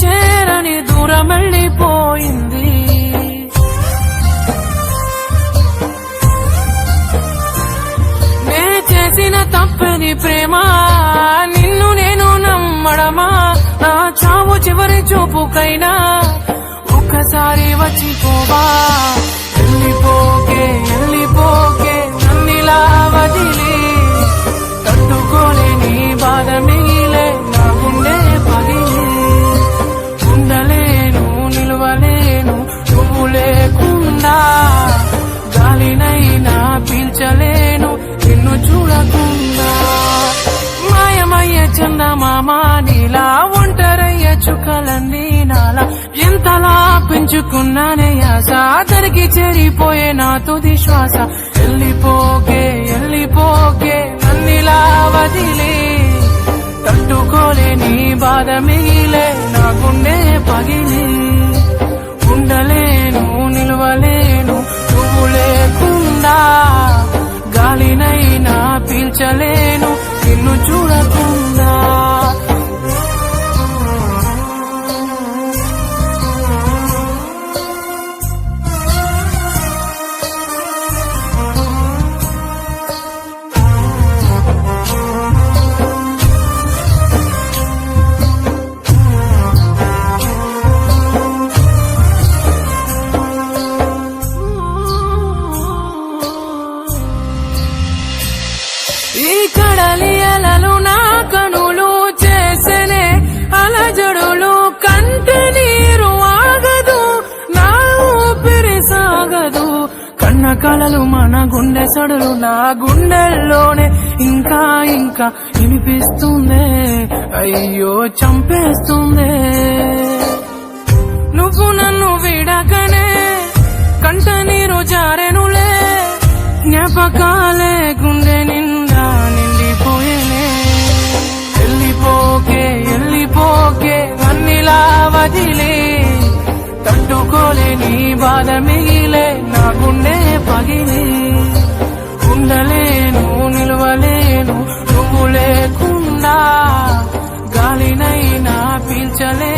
చేరని దూరం వెళ్ళిపోయింది. నే చేసిన తప్పని ప్రేమ నిన్ను నేను నమ్మడమా? నా చావు చివరి చూపుకైనా ఒక్కసారి వచ్చిపోవా. వెళ్ళిపోకే వెళ్ళిపోకే నన్నిలా వదిలి, తట్టుకోలేని బాధ మిగిలే నా గుండె పగిలి. ఉండలేను నిలవలేను నువ్వు లేకుండా, గాలినైనా పీల్చలేను నిన్ను చూడకుండా. మాయమయ్య చందమామ నీలా, ఒంటరయ్య చుక్కలన్నీ నాలా. ఎంతలా పెంచుకున్నానే ఆశ, తరికి చేరిపోయే నా తుది శ్వాస. వెళ్ళిపోకే వెళ్ళిపోకే నన్నిలా వదిలి, తట్టుకోలేని బాధ మిగిలే నా గుండె పగిలి. ఉండలేను నిలవలేను నువ్వు లేకుండా, గాలినైనా పీల్చలేను నిన్ను చూడకుండా. ఈ కడలి అలలు నా కనులు చేసనే అలజడులు, కంటి నీరు ఆగదు నా ఊపిరి సాగదు. కన్న కలలు మన గుండె సడులు నా గుండెల్లోనే ఇంకా ఇంకా వినిపిస్తుందే, అయ్యో చంపేస్తుందే. నువ్వు నన్ను విడకనే కంట నీరు జారెనులే, జ్ఞాపకాలే గుండె నిండా నిండిపోయేనే. వెళ్ళిపోకే వెళ్ళిపోకే నన్నిలా వదిలి, తట్టుకోలేని బాధ మిగిలే నా గుండె పగిలి. ఉండలేను నిలవలేను నువ్వు లేకుండా, గాలినైనా పీల్చలే